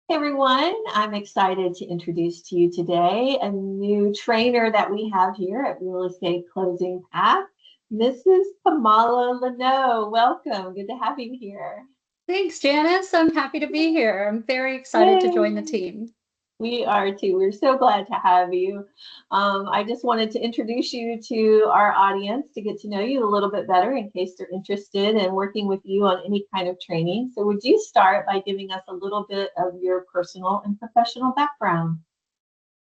Hey everyone, I'm excited to introduce to you today a new trainer that we have here at Real Estate Closing Path, Mrs. Pamalla Lanaux. Welcome. Good to have you here. Thanks, Janice. I'm happy to be here. I'm very excited to join the Yay. team. We are too. We're so glad to have you. I just wanted to introduce you to our audience to get to know you a little bit better in case they're interested in working with you on any kind of training. So would you start by giving us a little bit of your personal and professional background?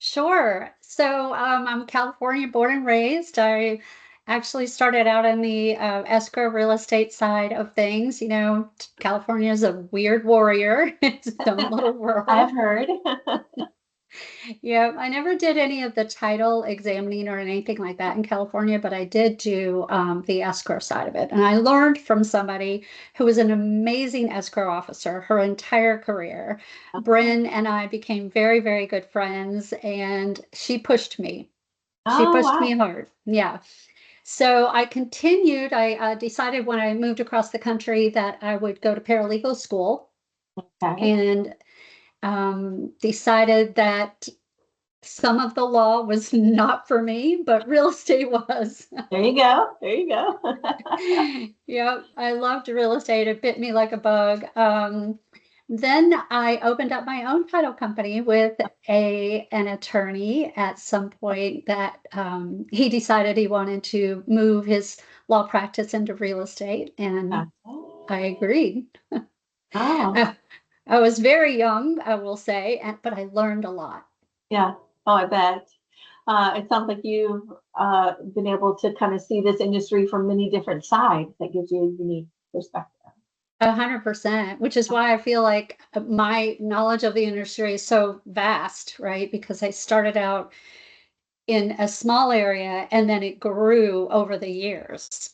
Sure. I'm California born and raised. I actually started out in the escrow real estate side of things. California is a weird warrior. It's its own little I've world. heard. Yeah, I never did any of the title examining or anything like that in California, but I did do the escrow side of it. And I learned from somebody who was an amazing escrow officer her entire career. Bryn and I became very, very good friends, and she pushed me. She Oh, pushed me wow. hard. Yeah. So I continued. I decided when I moved across the country that I would go to paralegal school Okay. and decided that some of the law was not for me, but real estate was. There you go. There you go. Yeah, I loved real estate. It bit me like a bug. Then I opened up my own title company with an attorney at some point that he decided he wanted to move his law practice into real estate, and I agreed. Oh, I, I was very young, I will say, but I learned a lot. yeah. Oh, I bet. It sounds like you've been able to kind of see this industry from many different sides. That gives you a unique perspective. 100%, which is why I feel like my knowledge of the industry is so vast, right? Because I started out in a small area and then it grew over the years.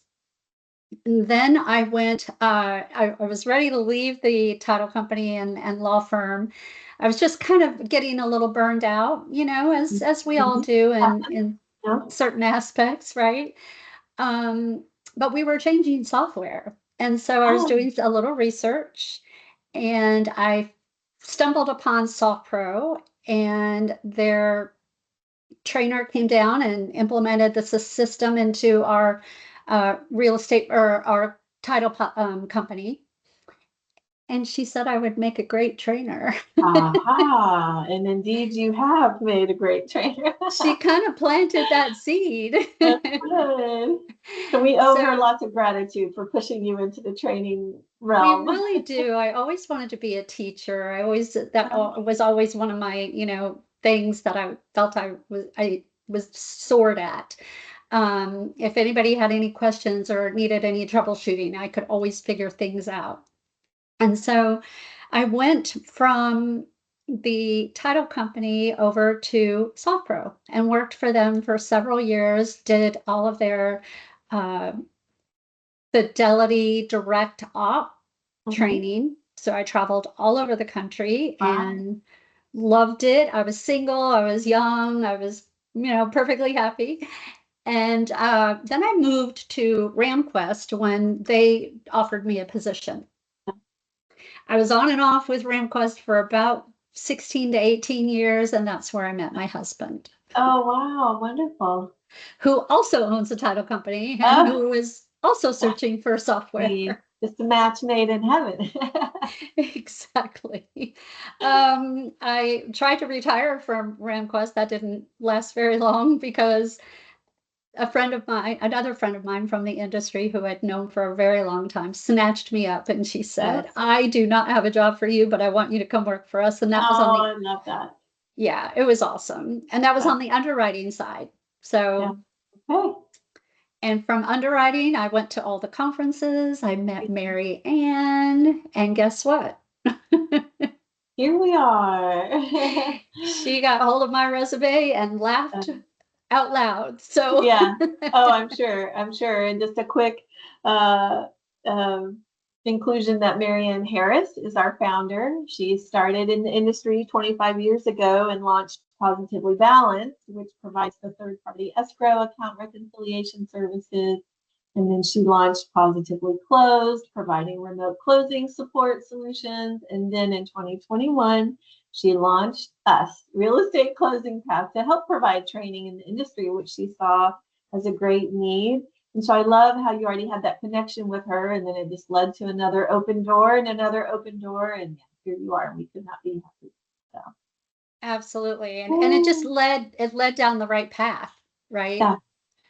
And then I was ready to leave the title company and law firm. I was just kind of getting a little burned out, as we all Mhm. do in Yeah. certain aspects, right? Um, but we were changing software. And so I was Oh, doing a little research and I stumbled upon SoftPro, and their trainer came down and implemented the system into our real estate or our title company. And she said I would make a great trainer. aha. And indeed, you have made a great trainer. She kind of planted that seed. That's good. So we owe her So lots of gratitude for pushing you into the training we realm. really do. I always wanted to be a teacher. Was always one of my, things that I felt I was soared at. If anybody had any questions or needed any troubleshooting, I could always figure things out. And so I went from the title company over to SoftPro and worked for them for several years, did all of their uh, Fidelity direct op Mhm. training. So I traveled all over the country Wow. and loved it. I was single, I was young, I was, perfectly happy. And then I moved to RamQuest when they offered me a position. I was on and off with RamQuest for about 16 to 18 years, and that's where I met my husband, Oh, wow. Wonderful. who also owns a title company and Oh, who is also I searching for mean, software. just a match made in heaven. Exactly. I tried to retire from RamQuest. That didn't last very long because another friend of mine from the industry who I'd known for a very long time, snatched me up and she said, Yes. I do not have a job for you, but I want you to come work for us. And that was on Oh, the, I love that. yeah, it was awesome. And that was Uh, on the underwriting side. yeah. So, Okay. and from underwriting, I went to all the conferences. I met Mary Ann, and guess what? Here we are. She got hold of my resume and laughed out loud. So, Yeah. Oh, I'm sure. I'm sure. And just a quick uh, um, inclusion that Marianne Harris is our founder. She started in the industry 25 years ago and launched Positively Balanced, which provides the third-party escrow account reconciliation services. And then she launched Positively Closed, providing remote closing support solutions. And then in 2021, she launched US, Real Estate Closing Path, to help provide training in the industry, which she saw as a great need. And so I love how you already had that connection with her, and then it just led to another open door and another open door, and here you are. We could not be happy. So. Absolutely. And it led down the right path, right? Yeah.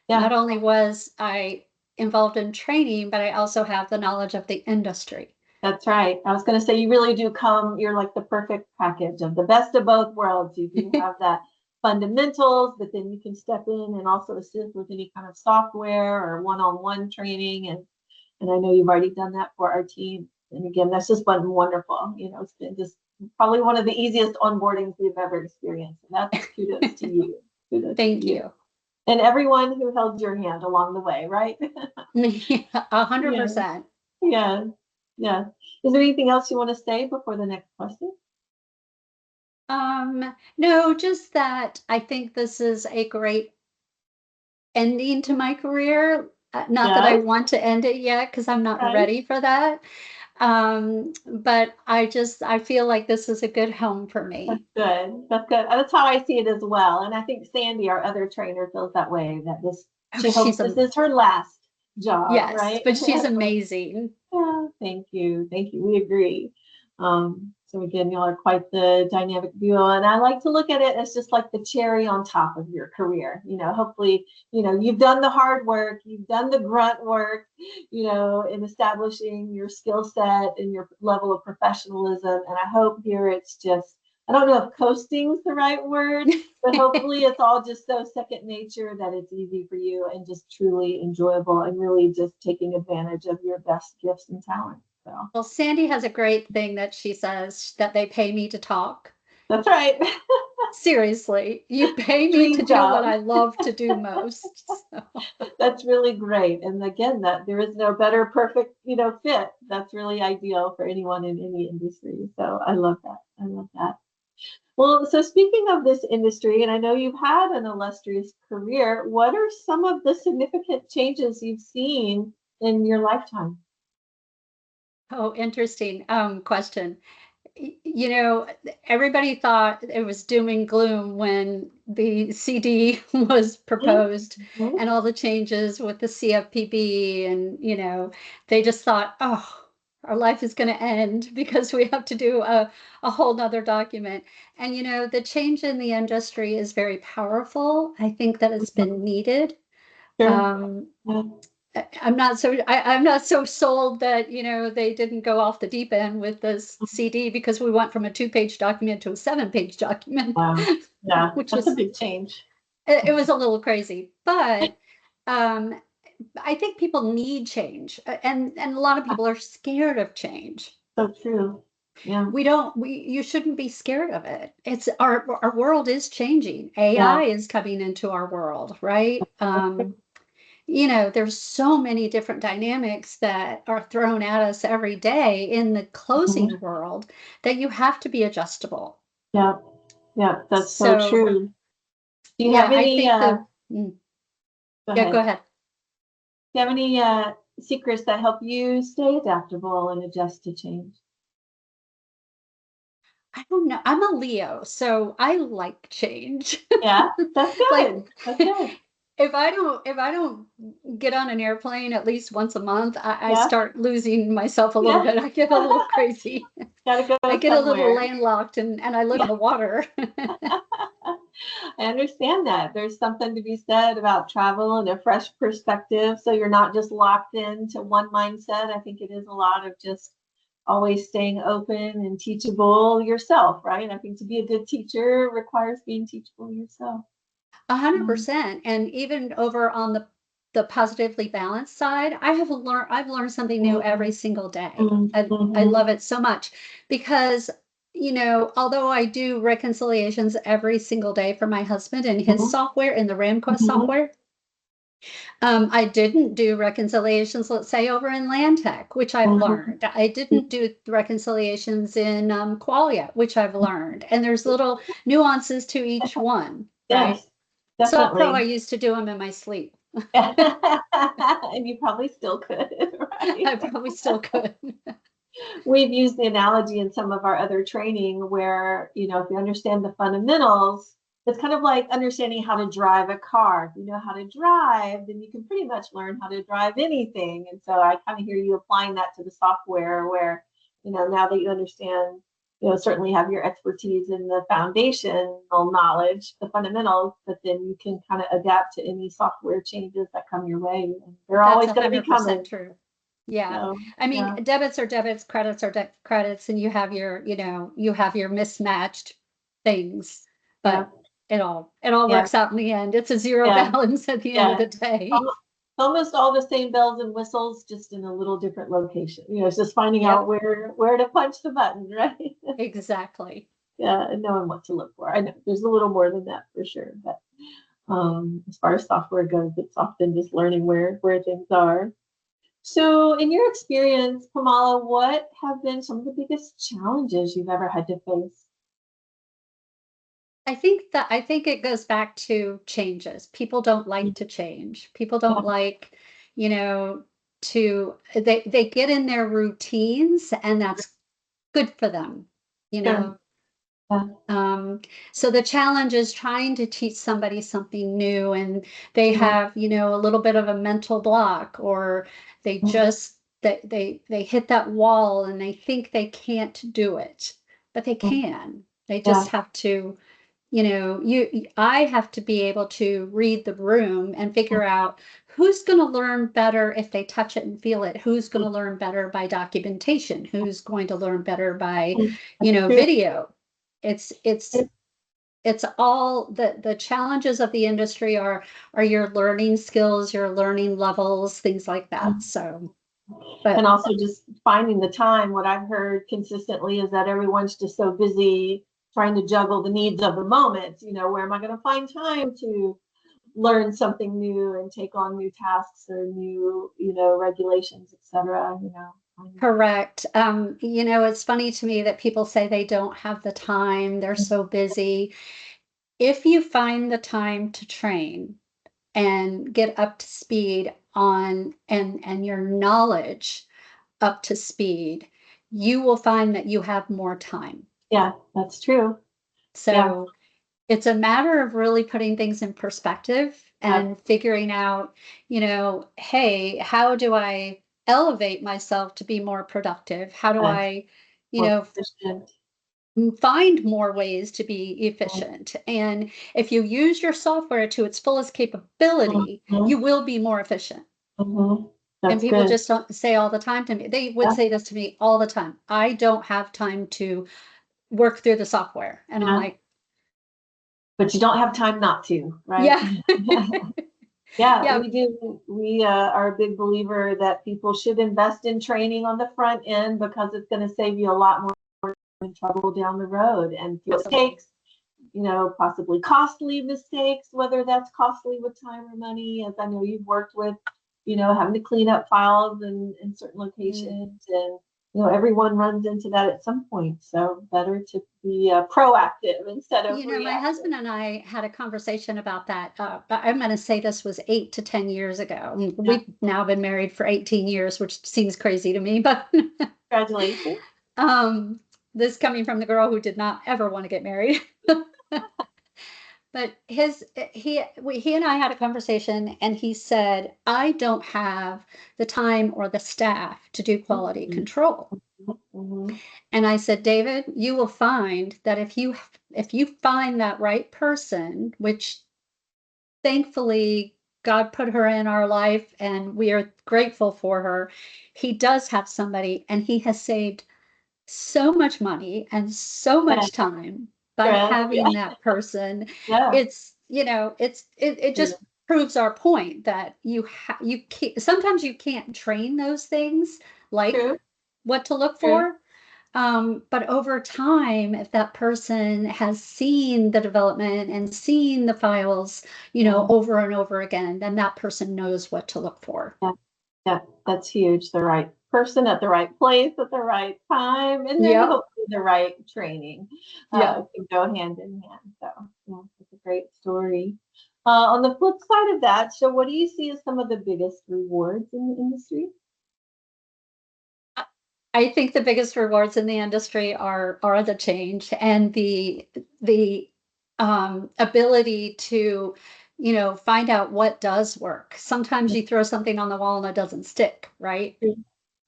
Yeah. Not only was I involved in training, but I also have the knowledge of the industry. That's right. I was going to say, you really do you're like the perfect package of the best of both worlds. You do have that fundamentals, but then you can step in and also assist with any kind of software or one-on-one training. And I know you've already done that for our team. And again, that's just been wonderful. It's been just probably one of the easiest onboardings we've ever experienced. And that's kudos to you. Kudos Thank to you. And everyone who held your hand along the way, right? Yeah, 100%. Yeah. Yeah. Is there anything else you want to say before the next question? No, just that I think this is a great ending to my career. Not that I want to end it yet, because I'm not ready for that. But I feel like this is a good home for me. That's good. That's good. That's how I see it as well. And I think Sandi, our other trainer, feels that way, that she hopes this is her last job, yes, right? But she's amazing. Yeah, thank you. Thank you. We agree. So again, y'all are quite the dynamic duo, and I like to look at it as just like the cherry on top of your career. Hopefully, you've done the hard work, you've done the grunt work, in establishing your skill set and your level of professionalism. And I hope here it's just, I don't know if coasting is the right word, but hopefully it's all just so second nature that it's easy for you and just truly enjoyable and really just taking advantage of your best gifts and talents. So. Well, Sandi has a great thing that she says, that they pay me to talk. That's right. Seriously, you pay me to do what I love to do most. So. That's really great. And again, that there is no better perfect, fit. That's really ideal for anyone in any industry. So I love that. I love that. Well, so speaking of this industry, and I know you've had an illustrious career, what are some of the significant changes you've seen in your lifetime? Oh, interesting question. Everybody thought it was doom and gloom when the CD was proposed and all the changes with the CFPB, and they just thought, oh, our life is going to end because we have to do a whole nother document. And the change in the industry is very powerful. I think that it's been needed. Sure. I'm not so sold that they didn't go off the deep end with this CD, because we went from a 2-page document to a 7-page document. Wow. Yeah, which was a big change. It was a little crazy, but I think people need change, and a lot of people are scared of change. So true. Yeah. You shouldn't be scared of it. It's our world is changing. AI is coming into our world, right? There's so many different dynamics that are thrown at us every day in the closing world that you have to be adjustable. Yeah. Yeah, that's so true. Do you have any? Go ahead. Do you have any secrets that help you stay adaptable and adjust to change? I don't know. I'm a Leo, so I like change. Yeah, that's good. That's good. If I don't get on an airplane at least once a month, I start losing myself a little bit. I get a little crazy. Gotta go I get somewhere. a little landlocked, and I live in the water. I understand that. There's something to be said about travel and a fresh perspective. So you're not just locked into one mindset. I think it is a lot of just always staying open and teachable yourself, right? I think to be a good teacher requires being teachable yourself. 100%. And even over on the positively balanced side, I've learned something new every single day. I love it so much, because although I do reconciliations every single day for my husband in his software, in the RAMQuest software, I didn't do reconciliations, let's say, over in Landtech, which I've learned. I didn't do reconciliations in Qualia, which I've learned. And there's little nuances to each one, right? Yes, definitely. So I used to do them in my sleep. And you probably still could, right? I probably still could. We've used the analogy in some of our other training where, if you understand the fundamentals, it's kind of like understanding how to drive a car. If you know how to drive, then you can pretty much learn how to drive anything. And so I kind of hear you applying that to the software where, now that you understand, certainly have your expertise in the foundational knowledge, the fundamentals, but then you can kind of adapt to any software changes that come your way. And they're That's always going to be 100% coming. true. Yeah. So, I mean, yeah. debits are debits, credits are credits, and you have your mismatched things, Yeah. but it all Yeah. works out in the end. It's a zero Yeah. balance at the end of Yeah. the day. Almost all the same bells and whistles, just in a little different location. It's just finding Yep, out where to punch the button, right? exactly. Yeah, and knowing what to look for. I know there's a little more than that for sure, but as far as software goes, it's often just learning where things are. So, in your experience, Pamalla, what have been some of the biggest challenges you've ever had to face? I think it goes back to changes. People don't like to change. People Yeah, don't like, you know, they get in their routines and that's good for them, you sure. know. Yeah. Um, so the challenge is trying to teach somebody something new and they Mhm, have, a little bit of a mental block or they mhm. just they hit that wall and they think they can't do it, but they Mhm. can. They Yeah. just have to, I have to be able to read the room and figure out who's going to learn better if they touch it and feel it, who's going to learn better by documentation, who's going to learn better by, Mhm. That's true. video. It's it's it's all the challenges of the industry are your learning skills, your learning levels, things like that. Mhm. So, And but also just finding the time. What I've heard consistently is that everyone's just so busy trying to juggle the needs of the moment. Where am I going to find time to learn something new and take on new tasks or new, regulations, etc. correct. It's funny to me that people say they don't have the time, they're so busy. If you find the time to train and get up to speed on and your knowledge up to speed, you will find that you have more time. Yeah, that's true. Yeah. So it's a matter of really putting things in perspective Yep. and figuring out, hey, how do I elevate myself to be more productive? How do Yes. I, you More know, efficient. find more ways to be efficient? And if you use your software to its fullest capability, Mhm, you will be more efficient. mhm. And That's people good. just don't say all the time to me. They would Yeah, say this to me all the time. I don't have time to work through the software. And I'm yeah. like, But you don't have time not to, right? yeah. Yeah, Yeah, we do. We are a big believer that people should invest in training on the front end because it's going to save you a lot more trouble down the road and fewer absolutely. mistakes, possibly costly mistakes, whether that's costly with time or money, as I know you've worked with, having to clean up files in certain Mm. locations. And, everyone runs into that at some point. So better to be proactive instead of My reactive. husband and I had a conversation about that. But I'm going to say this was 8 to 10 years ago. And Yeah. we've now been married for 18 years, which seems crazy to me. But Congratulations. um, this coming from the girl who did not ever want to get married. But he and I had a conversation, and he said, "I don't have the time or the staff to do quality Mhm, control." mhm. And I said, "David, you will find that if you find that right person, which thankfully God put her in our life and we are grateful for her, he does have somebody and he has saved so much money and so Yeah, much time by stress. having Yeah, that person." yeah. It True. just proves our point that you can't, sometimes you can't train those things like True. what to look True. for. But over time, if that person has seen the development and seen the files, Mhm. over and over again, then that person knows what to look for. Yeah, yeah, that's huge. The right person at the right place at the right time, and then Yep. hopefully the right training Yep. can go hand in hand. So, yeah, it's a great story. On the flip side of that, so what do you see as some of the biggest rewards in the industry? I think the biggest rewards in the industry are the change and the ability to, find out what does work. Sometimes you throw something on the wall and it doesn't stick, right?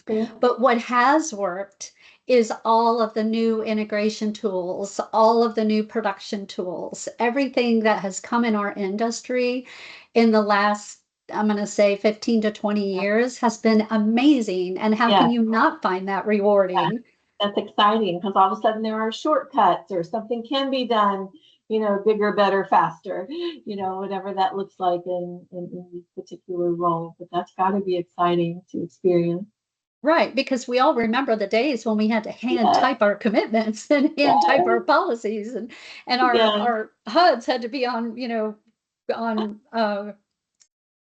True. But what has worked is all of the new integration tools, all of the new production tools, everything that has come in our industry in the last, I'm going to say 15 to 20 years has been amazing. And how Yeah, can you not find that rewarding? that's exciting because all of a sudden there are shortcuts or something can be done, bigger, better, faster, whatever that looks like in these particular roles. But that's got to be exciting to experience. Right, because we all remember the days when we had to hand Yeah, type our commitments and hand type our policies, and our yeah. our HUDs had to be on, on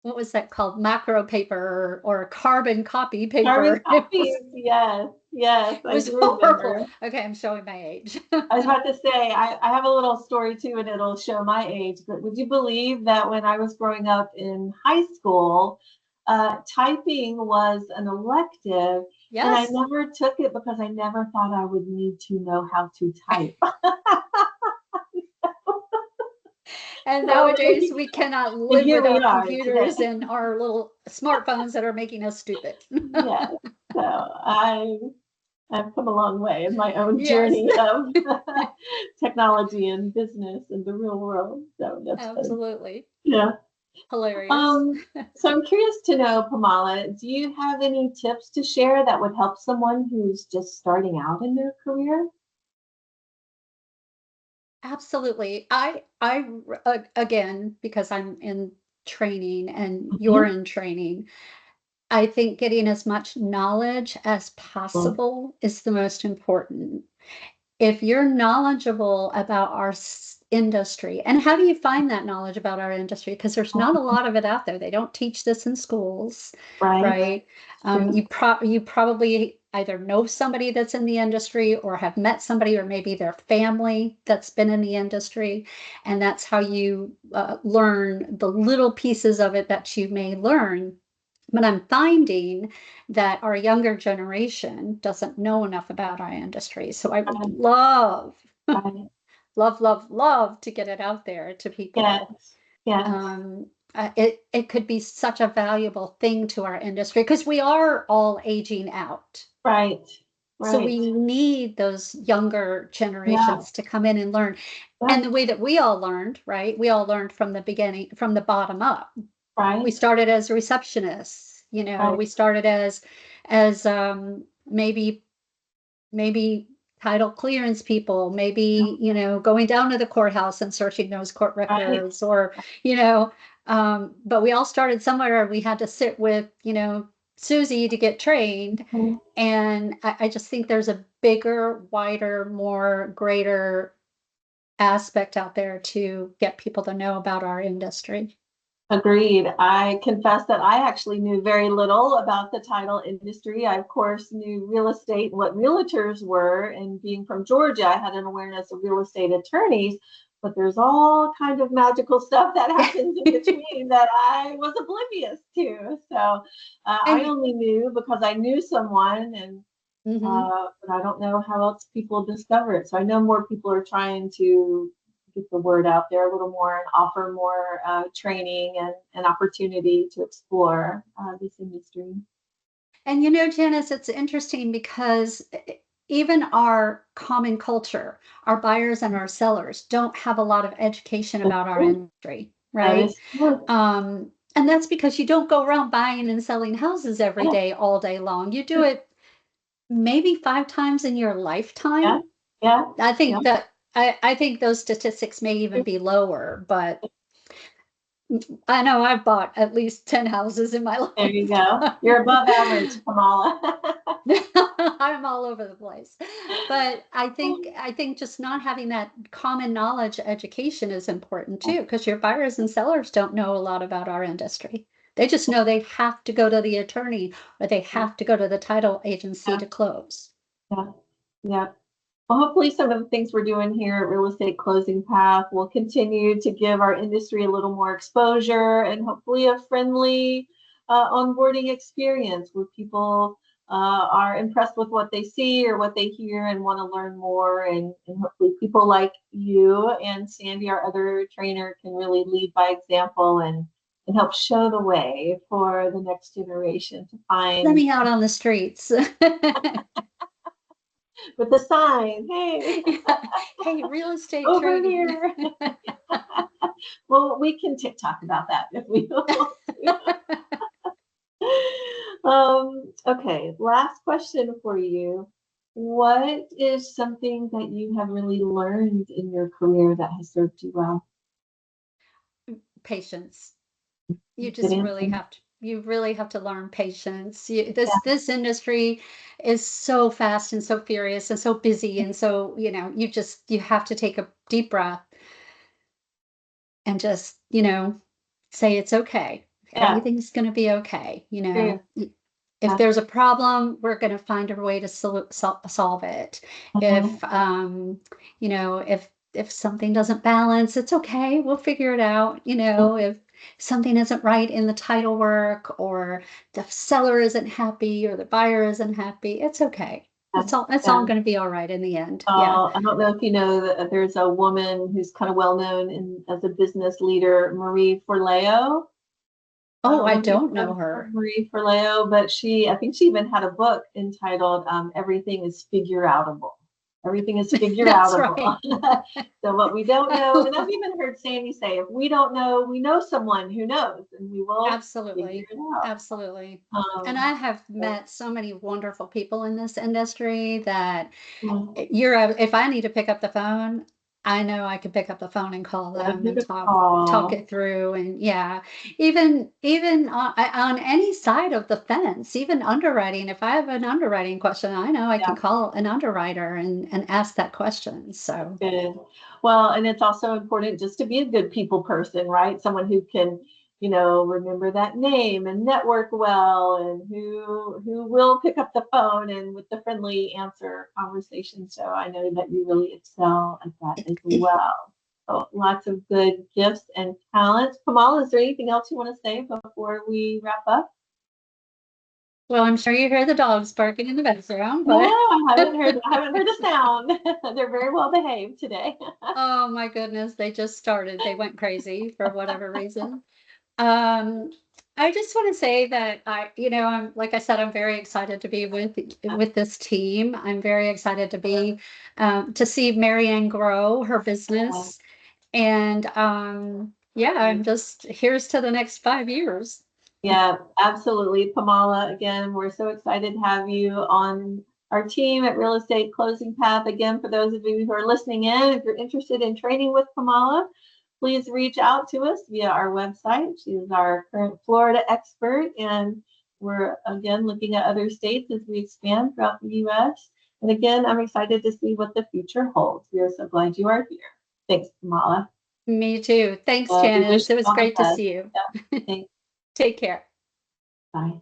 what was that called? Macro paper or carbon copy Carbon paper. copies, yes, yes, It I was do horrible. remember. Okay, I'm showing my age. I was about to say, I have a little story too, and it'll show my age. But would you believe that when I was growing up in high school, typing was an elective, and I Yes. never took it because I never thought I would need to know how to type. And So, nowadays we cannot and live here we without are today. computers and our little smartphones that are making us stupid. Yeah, so I've come a long way in my own Yes, journey of technology and business and the real world. So that's good. absolutely. Yeah. Hilarious. So I'm curious to know, Pamalla, do you have any tips to share that would help someone who's just starting out in their career? Absolutely. Again, because I'm in training and you're Mhm. in training, I think getting as much knowledge as Mm. possible is the most important. If you're knowledgeable about our industry, and how do you find that knowledge about our industry? Because there's not a lot of it out there. They don't teach this in schools, Right. right? True. You probably either know somebody that's in the industry or have met somebody or maybe their family that's been in the industry, and that's how you learn the little pieces of it that you may learn. But I'm finding that our younger generation doesn't know enough about our industry. So I would Right. Right. love to get it out there to people. Yes. Yes. Um, it could be such a valuable thing to our industry because we are all aging out. Right. So Right. we need those younger Yeah. generations to come in and learn. And Yeah. the way that we all learned, right? We all learned from the beginning, from the bottom up. We Right. started as receptionists, Right. we started as maybe title clearance people, maybe, going down to the courthouse and searching those court Right. records or, you know, but we all started somewhere. We had to sit with, Susie to get trained. Mhm. And I just think there's a bigger, wider, more greater aspect out there to get people to know about our industry. Agreed. I confess that I actually knew very little about the title industry. I, of course, knew real estate and what realtors were, and being from Georgia, I had an awareness of real estate attorneys. But there's all kind of magical stuff that happens in between that I was oblivious to. So I And only knew because I knew someone, and mhm. but I don't know how else people discover it. So I know more people are trying to get the word out there a little more and offer more training and opportunity to explore this industry. And Janice, it's interesting because even our common culture, our buyers and our sellers don't have a lot of education That's about our true. industry, That right? is true. And that's because you don't go around buying and selling houses every Yeah, day, all day long. You do it maybe 5 times in your yeah, lifetime. yeah, I yeah. think that I think those statistics may even be lower, but I know I've bought at least 10 houses in my There you life. go. You're above average, Kamala. I'm all over the place. But I think just not having that common knowledge education is important too, because your buyers and sellers don't know a lot about our industry. They just know they have to go to the attorney or they have to go to the title agency Yeah, to close. yeah, yeah. Well, hopefully some of the things we're doing here at Real Estate Closing Path will continue to give our industry a little more exposure and hopefully a friendly onboarding experience where people are impressed with what they see or what they hear and want to learn more. And hopefully people like you and Sandi, our other trainer, can really lead by example and help show the way for the next generation to find. Let me out on the streets. With the sign, hey, hey, real estate over trading. here. Well, we can TikTok about that if we want to. Okay, last question for you. What is something that you have really learned in your career that has served you well? Patience. You Good just really answer. have to learn patience. Yeah, This industry is so fast and so furious and so busy, and so you have to take a deep breath and just say it's okay. yeah, Everything's going to be okay. true. If That's, there's a problem, we're going to find a way to solve it. mhm. If something doesn't balance, it's okay. We'll figure it out. If something isn't right in the title work, or the seller isn't happy, or the buyer isn't happy, it's okay. Yeah, It's all yeah. going to be all right in the end. Yeah. I don't know if you know that there's a woman who's kind of well known as a business leader, Marie Forleo. I Oh, don't I know if you've don't heard know of her. Marie Forleo, but I think she even had a book entitled "Everything is Figure Outable." Everything is figure That's outable. right. So what we don't know, and I've even heard Sandi say, if we don't know, we know someone who knows, and we will figure Absolutely. it out. Absolutely. And Um, I have so, met so many wonderful people in this industry that mm, if I need to pick up the phone, I know I can pick up the phone and call yeah, them give and it a talk call. it through. And yeah, even on any side of the fence, even underwriting, if I have an underwriting question, I know I Yeah. can call an underwriter and ask that question. So Good. Well, and it's also important just to be a good people person, right? Someone who can, remember that name and network well, and who will pick up the phone and with the friendly answer conversation. So I know that you really excel at that as well. So lots of good gifts and talents. Pamalla, is there anything else you want to say before we wrap up? well, I'm sure you hear the dogs barking in the background, No, but I haven't heard a sound. They're very well behaved today. oh my goodness, they just started. They went crazy for whatever reason. Um, I just want to say that I'm like I said, I'm very excited to be with this team. I'm very excited to see Marianne grow her business, and yeah, I'm just here's to the next 5 years. Yeah, absolutely. Pamalla, again, we're so excited to have you on our team at Real Estate Closing Path. Again, for those of you who are listening in, if you're interested in training with Pamalla, please reach out to us via our website. She is our current Florida expert, and we're again looking at other states as we expand throughout the U.S. And again, I'm excited to see what the future holds. We are so glad you are here. Thanks, Pamalla. Me too. Thanks, We wish Janice. It you was all the great to best. see you. Yeah, thanks. Take care. Bye.